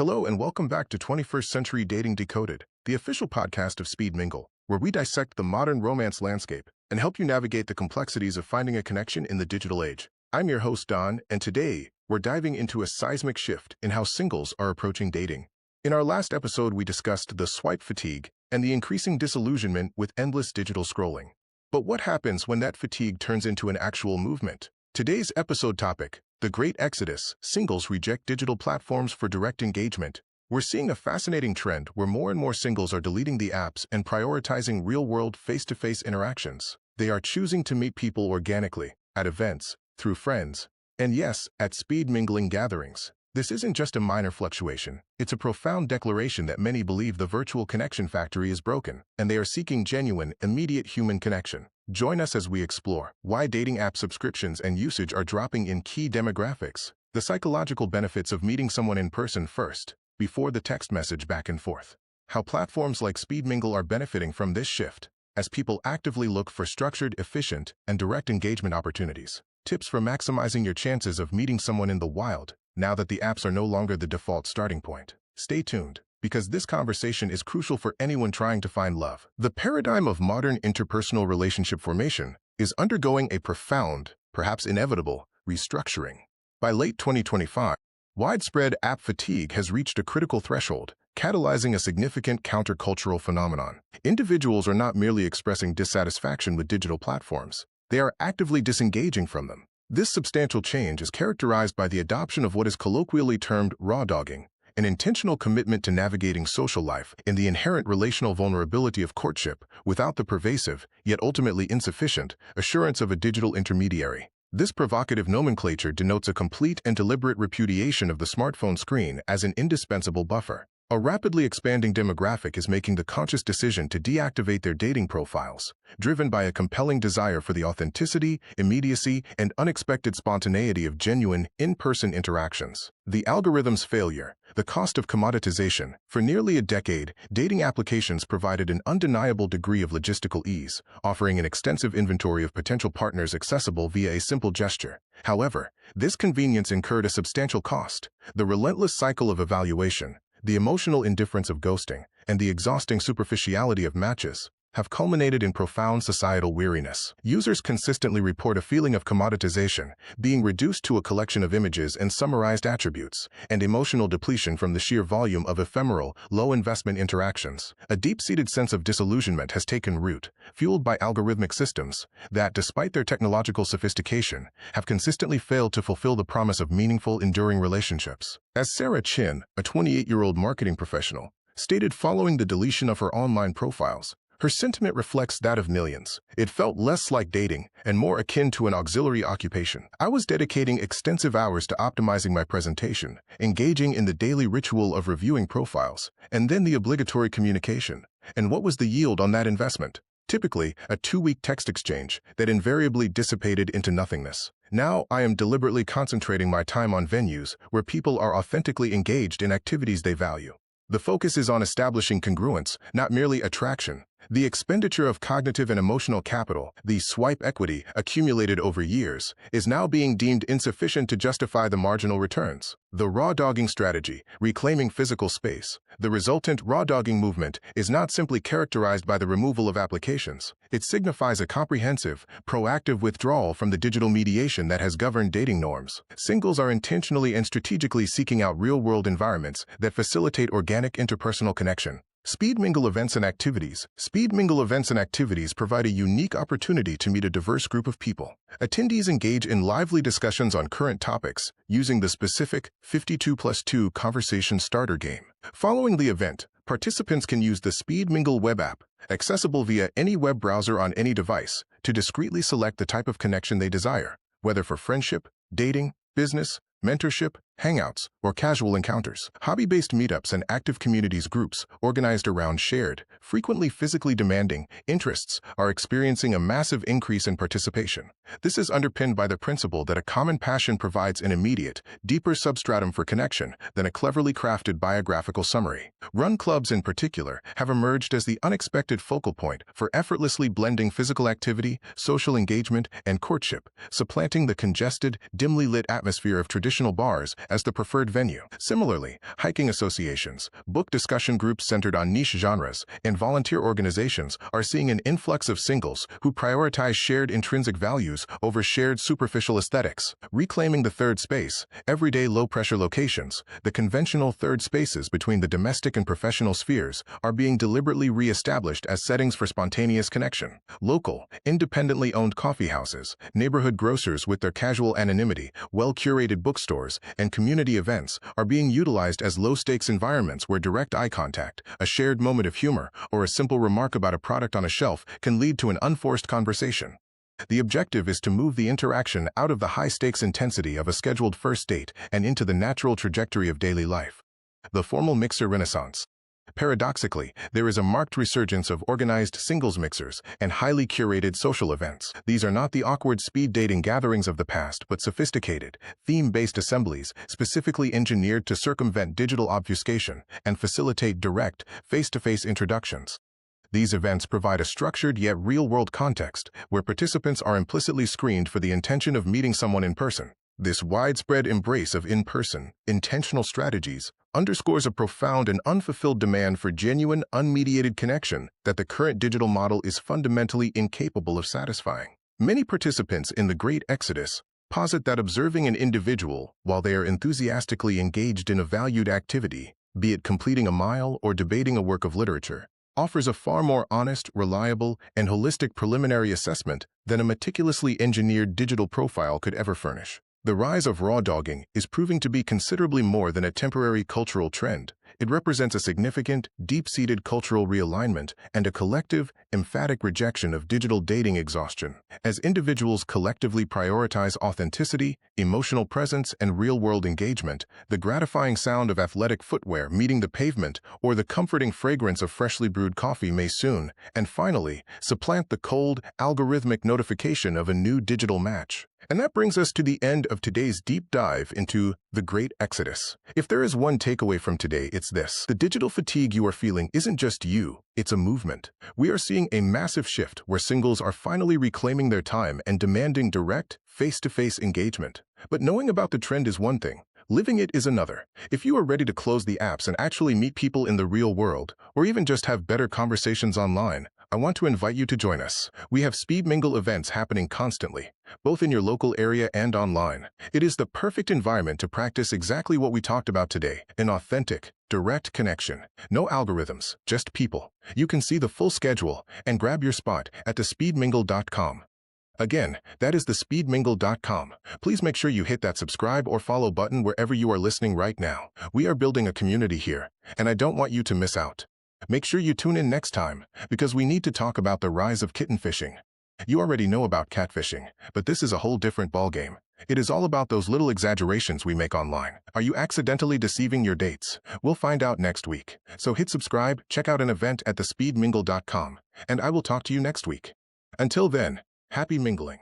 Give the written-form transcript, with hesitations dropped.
Hello and welcome back to 21st Century Dating Decoded, the official podcast of Speed Mingle, where we dissect the modern romance landscape and help you navigate the complexities of finding a connection in the digital age. I'm your host, Don, and today we're diving into a seismic shift in how singles are approaching dating. In our last episode, we discussed the swipe fatigue and the increasing disillusionment with endless digital scrolling. But what happens when that fatigue turns into an actual movement? Today's episode topic: the Great Exodus. Singles reject digital platforms for direct engagement. We're seeing a fascinating trend where more and more singles are deleting the apps and prioritizing real-world face-to-face interactions. They are choosing to meet people organically, at events, through friends, and yes, at speed mingling gatherings. This isn't just a minor fluctuation, it's a profound declaration that many believe the virtual connection factory is broken, and they are seeking genuine, immediate human connection. Join us as we explore why dating app subscriptions and usage are dropping in key demographics, the psychological benefits of meeting someone in person first, before the text message back and forth, how platforms like Speed Mingle are benefiting from this shift, as people actively look for structured, efficient, and direct engagement opportunities, tips for maximizing your chances of meeting someone in the wild, now that the apps are no longer the default starting point. Stay tuned, because this conversation is crucial for anyone trying to find love. The paradigm of modern interpersonal relationship formation is undergoing a profound, perhaps inevitable, restructuring. By late 2025, widespread app fatigue has reached a critical threshold, catalyzing a significant countercultural phenomenon. Individuals are not merely expressing dissatisfaction with digital platforms, they are actively disengaging from them. This substantial change is characterized by the adoption of what is colloquially termed raw dogging, an intentional commitment to navigating social life in the inherent relational vulnerability of courtship without the pervasive, yet ultimately insufficient, assurance of a digital intermediary. This provocative nomenclature denotes a complete and deliberate repudiation of the smartphone screen as an indispensable buffer. A rapidly expanding demographic is making the conscious decision to deactivate their dating profiles, driven by a compelling desire for the authenticity, immediacy, and unexpected spontaneity of genuine, in-person interactions. The algorithm's failure, the cost of commoditization. For nearly a decade, dating applications provided an undeniable degree of logistical ease, offering an extensive inventory of potential partners accessible via a simple gesture. However, this convenience incurred a substantial cost: the relentless cycle of evaluation, the emotional indifference of ghosting, and the exhausting superficiality of matches have culminated in profound societal weariness. Users consistently report a feeling of commoditization, being reduced to a collection of images and summarized attributes, and emotional depletion from the sheer volume of ephemeral, low-investment interactions. A deep-seated sense of disillusionment has taken root, fueled by algorithmic systems that, despite their technological sophistication, have consistently failed to fulfill the promise of meaningful, enduring relationships. As Sarah Chin, a 28-year-old marketing professional, stated following the deletion of her online profiles, her sentiment reflects that of millions. It felt less like dating and more akin to an auxiliary occupation. I was dedicating extensive hours to optimizing my presentation, engaging in the daily ritual of reviewing profiles, and then the obligatory communication. And what was the yield on that investment? Typically, a 2-week text exchange that invariably dissipated into nothingness. Now I am deliberately concentrating my time on venues where people are authentically engaged in activities they value. The focus is on establishing congruence, not merely attraction. The expenditure of cognitive and emotional capital, the swipe equity accumulated over years, is now being deemed insufficient to justify the marginal returns. The raw dogging strategy, reclaiming physical space. The resultant raw dogging movement is not simply characterized by the removal of applications. It signifies a comprehensive, proactive withdrawal from the digital mediation that has governed dating norms. Singles are intentionally and strategically seeking out real-world environments that facilitate organic interpersonal connection. Speed Mingle events and activities. Speed Mingle events and activities provide a unique opportunity to meet a diverse group of people. Attendees engage in lively discussions on current topics using the specific 52+2 conversation starter game. Following the event, participants can use the Speed Mingle web app, accessible via any web browser on any device, to discreetly select the type of connection they desire, whether for friendship, dating, business, mentorship, hangouts, or casual encounters. Hobby-based meetups and active communities groups organized around shared, frequently physically demanding, interests are experiencing a massive increase in participation. This is underpinned by the principle that a common passion provides an immediate, deeper substratum for connection than a cleverly crafted biographical summary. Run clubs in particular have emerged as the unexpected focal point for effortlessly blending physical activity, social engagement, and courtship, supplanting the congested, dimly lit atmosphere of traditional bars as the preferred venue. Similarly, hiking associations, book discussion groups centered on niche genres, and volunteer organizations are seeing an influx of singles who prioritize shared intrinsic values over shared superficial aesthetics. Reclaiming the third space, everyday low-pressure locations, the conventional third spaces between the domestic and professional spheres, are being deliberately re-established as settings for spontaneous connection. Local, independently owned coffee houses, neighborhood grocers with their casual anonymity, well-curated bookstores, and community events are being utilized as low-stakes environments where direct eye contact, a shared moment of humor, or a simple remark about a product on a shelf can lead to an unforced conversation. The objective is to move the interaction out of the high-stakes intensity of a scheduled first date and into the natural trajectory of daily life. The formal mixer renaissance. Paradoxically, there is a marked resurgence of organized singles mixers and highly curated social events. These are not the awkward speed dating gatherings of the past, but sophisticated, theme-based assemblies specifically engineered to circumvent digital obfuscation and facilitate direct, face-to-face introductions. These events provide a structured yet real-world context where participants are implicitly screened for the intention of meeting someone in person. This widespread embrace of in-person, intentional strategies underscores a profound and unfulfilled demand for genuine, unmediated connection that the current digital model is fundamentally incapable of satisfying. Many participants in the Great Exodus posit that observing an individual while they are enthusiastically engaged in a valued activity, be it completing a mile or debating a work of literature, offers a far more honest, reliable, and holistic preliminary assessment than a meticulously engineered digital profile could ever furnish. The rise of raw dogging is proving to be considerably more than a temporary cultural trend. It represents a significant, deep-seated cultural realignment and a collective, emphatic rejection of digital dating exhaustion. As individuals collectively prioritize authenticity, emotional presence, and real-world engagement, the gratifying sound of athletic footwear meeting the pavement or the comforting fragrance of freshly brewed coffee may soon, and finally, supplant the cold, algorithmic notification of a new digital match. And that brings us to the end of today's deep dive into the Great Exodus. If there is one takeaway from today, it's this. The digital fatigue you are feeling isn't just you, it's a movement. We are seeing a massive shift where singles are finally reclaiming their time and demanding direct, face-to-face engagement. But knowing about the trend is one thing. Living it is another. If you are ready to close the apps and actually meet people in the real world, or even just have better conversations online, I want to invite you to join us. We have Speed Mingle events happening constantly, both in your local area and online. It is the perfect environment to practice exactly what we talked about today, an authentic, direct connection. No algorithms, just people. You can see the full schedule and grab your spot at thespeedmingle.com. Again, that is thespeedmingle.com. Please make sure you hit that subscribe or follow button wherever you are listening right now. We are building a community here, and I don't want you to miss out. Make sure you tune in next time, because we need to talk about the rise of kitten fishing. You already know about catfishing, but this is a whole different ballgame. It is all about those little exaggerations we make online. Are you accidentally deceiving your dates? We'll find out next week. So hit subscribe, check out an event at thespeedmingle.com, and I will talk to you next week. Until then, happy mingling.